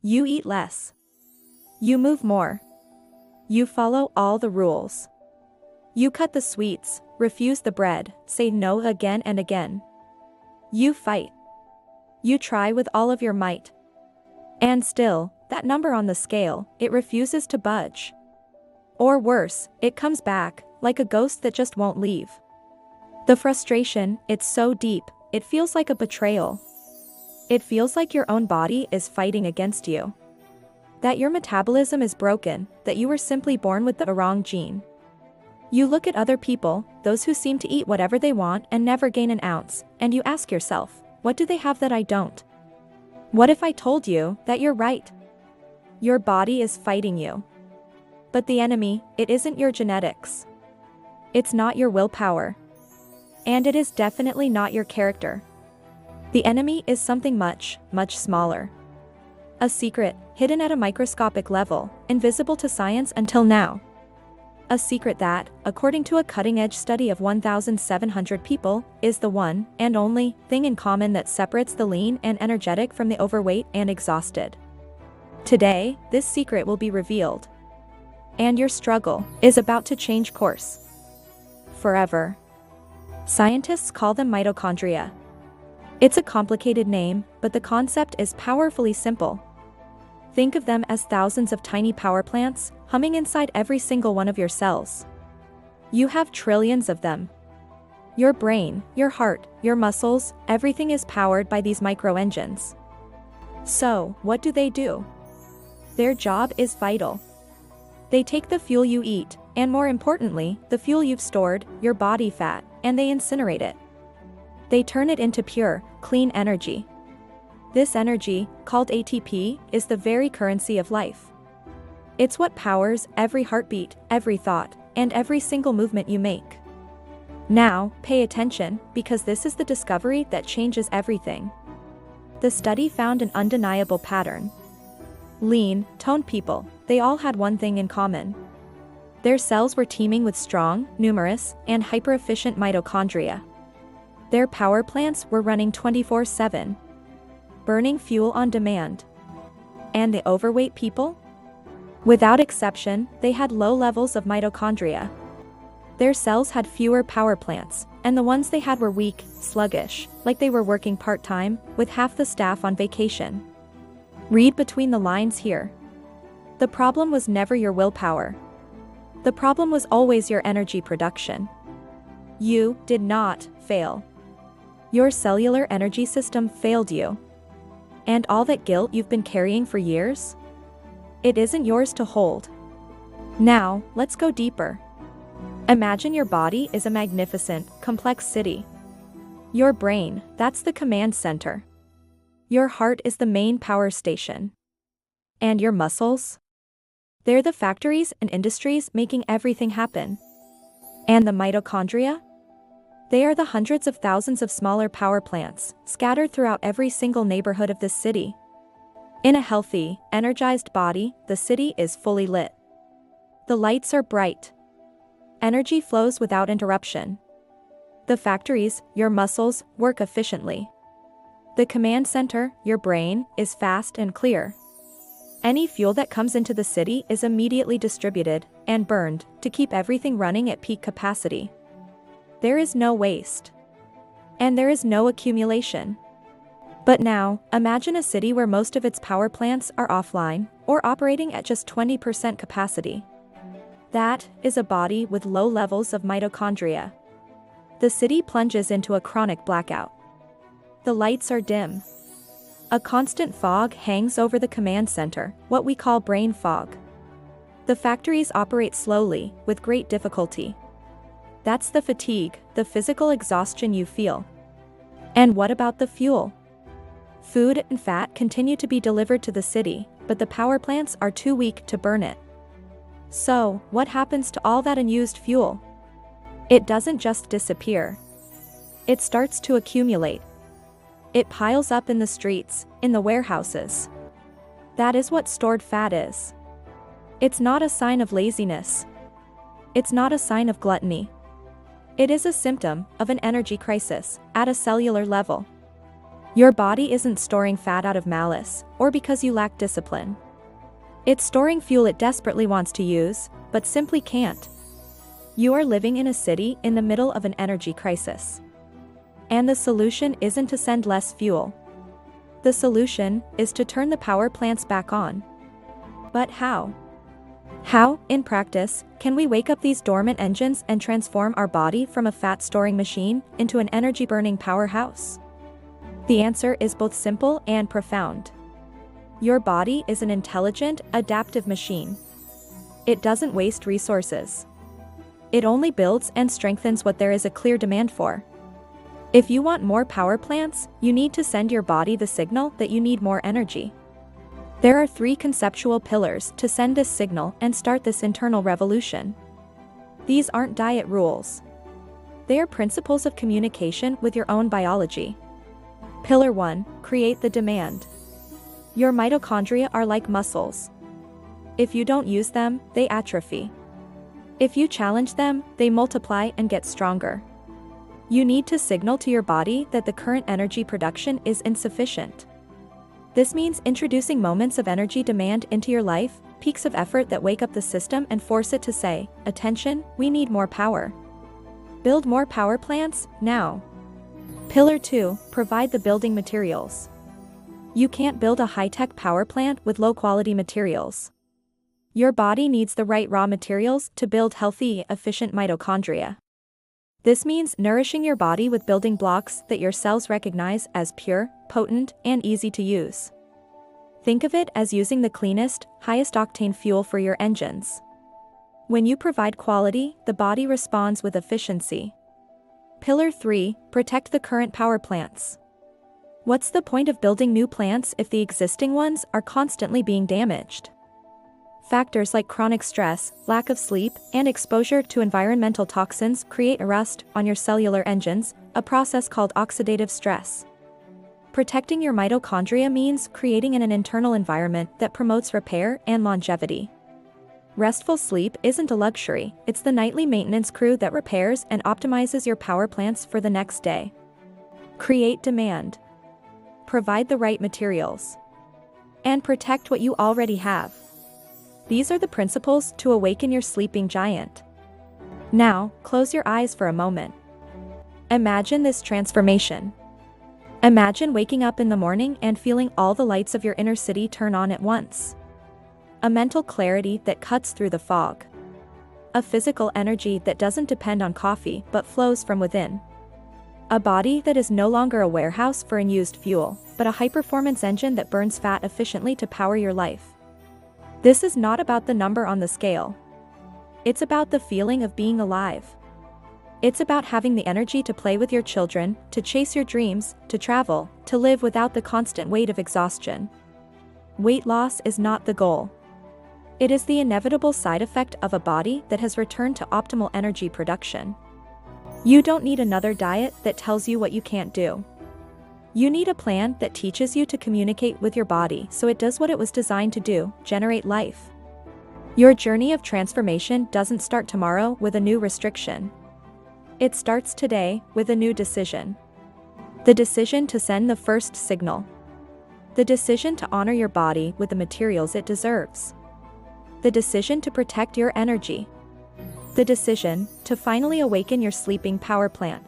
You eat less. You move more. You follow all the rules. You cut the sweets, refuse the bread, say no again and again. You fight. You try with all of your might. And still, that number on the scale, it refuses to budge. Or worse, it comes back, like a ghost that just won't leave. The frustration, it's so deep, it feels like a betrayal. It feels like your own body is fighting against you. That your metabolism is broken, that you were simply born with the wrong gene. You look at other people, those who seem to eat whatever they want and never gain an ounce, and you ask yourself, what do they have that I don't? What if I told you that you're right? Your body is fighting you. But the enemy, it isn't your genetics. It's not your willpower. And it is definitely not your character. The enemy is something much, much smaller. A secret, hidden at a microscopic level, invisible to science until now. A secret that, according to a cutting-edge study of 1,700 people, is the one and only thing in common that separates the lean and energetic from the overweight and exhausted. Today, this secret will be revealed. And your struggle is about to change course. Forever. Scientists call them mitochondria. It's a complicated name, but the concept is powerfully simple. Think of them as thousands of tiny power plants, humming inside every single one of your cells. You have trillions of them. Your brain, your heart, your muscles, everything is powered by these micro-engines. So, what do? Their job is vital. They take the fuel you eat, and more importantly, the fuel you've stored, your body fat, and they incinerate it. They turn it into pure, clean energy. This energy, called ATP, is the very currency of life. It's what powers every heartbeat, every thought, and every single movement you make. Now, pay attention, because this is the discovery that changes everything. The study found an undeniable pattern. Lean, toned people, they all had one thing in common. Their cells were teeming with strong, numerous, and hyper-efficient mitochondria. Their power plants were running 24/7. Burning fuel on demand. And the overweight people? Without exception, they had low levels of mitochondria. Their cells had fewer power plants, and the ones they had were weak, sluggish, like they were working part-time, with half the staff on vacation. Read between the lines here. The problem was never your willpower. The problem was always your energy production. You did not fail. Your cellular energy system failed you. And all that guilt you've been carrying for years? It isn't yours to hold. Now, let's go deeper. Imagine your body is a magnificent, complex city. Your brain, that's the command center. Your heart is the main power station. And your muscles? They're the factories and industries making everything happen. And the mitochondria? They are the hundreds of thousands of smaller power plants, scattered throughout every single neighborhood of this city. In a healthy, energized body, the city is fully lit. The lights are bright. Energy flows without interruption. The factories, your muscles, work efficiently. The command center, your brain, is fast and clear. Any fuel that comes into the city is immediately distributed and burned to keep everything running at peak capacity. There is no waste. And there is no accumulation. But now, imagine a city where most of its power plants are offline, or operating at just 20% capacity. That is a body with low levels of mitochondria. The city plunges into a chronic blackout. The lights are dim. A constant fog hangs over the command center, what we call brain fog. The factories operate slowly, with great difficulty. That's the fatigue, the physical exhaustion you feel. And what about the fuel? Food and fat continue to be delivered to the city, but the power plants are too weak to burn it. So, what happens to all that unused fuel? It doesn't just disappear. It starts to accumulate. It piles up in the streets, in the warehouses. That is what stored fat is. It's not a sign of laziness. It's not a sign of gluttony. It is a symptom of an energy crisis at a cellular level. Your body isn't storing fat out of malice, or because you lack discipline. It's storing fuel it desperately wants to use, but simply can't. You are living in a city in the middle of an energy crisis. And the solution isn't to send less fuel. The solution is to turn the power plants back on. But how? How, in practice, can we wake up these dormant engines and transform our body from a fat-storing machine into an energy-burning powerhouse? The answer is both simple and profound. Your body is an intelligent, adaptive machine. It doesn't waste resources. It only builds and strengthens what there is a clear demand for. If you want more power plants, you need to send your body the signal that you need more energy. There are 3 conceptual pillars to send this signal and start this internal revolution. These aren't diet rules. They are principles of communication with your own biology. Pillar 1, create the demand. Your mitochondria are like muscles. If you don't use them, they atrophy. If you challenge them, they multiply and get stronger. You need to signal to your body that the current energy production is insufficient. This means introducing moments of energy demand into your life, peaks of effort that wake up the system and force it to say, "Attention, we need more power." Build more power plants, now. Pillar 2, provide the building materials. You can't build a high-tech power plant with low-quality materials. Your body needs the right raw materials to build healthy, efficient mitochondria. This means nourishing your body with building blocks that your cells recognize as pure, potent, and easy to use. Think of it as using the cleanest, highest-octane fuel for your engines. When you provide quality, the body responds with efficiency. Pillar 3, protect the current power plants. What's the point of building new plants if the existing ones are constantly being damaged? Factors like chronic stress, lack of sleep, and exposure to environmental toxins create a rust on your cellular engines, a process called oxidative stress. Protecting your mitochondria means creating an internal environment that promotes repair and longevity. Restful sleep isn't a luxury, it's the nightly maintenance crew that repairs and optimizes your power plants for the next day. Create demand. Provide the right materials. And protect what you already have. These are the principles to awaken your sleeping giant. Now, close your eyes for a moment. Imagine this transformation. Imagine waking up in the morning and feeling all the lights of your inner city turn on at once. A mental clarity that cuts through the fog. A physical energy that doesn't depend on coffee but flows from within. A body that is no longer a warehouse for unused fuel, but a high-performance engine that burns fat efficiently to power your life. This is not about the number on the scale. It's about the feeling of being alive. It's about having the energy to play with your children, to chase your dreams, to travel, to live without the constant weight of exhaustion. Weight loss is not the goal. It is the inevitable side effect of a body that has returned to optimal energy production. You don't need another diet that tells you what you can't do. You need a plan that teaches you to communicate with your body so it does what it was designed to do, generate life. Your journey of transformation doesn't start tomorrow with a new restriction. It starts today with a new decision. The decision to send the first signal. The decision to honor your body with the materials it deserves. The decision to protect your energy. The decision to finally awaken your sleeping power plant.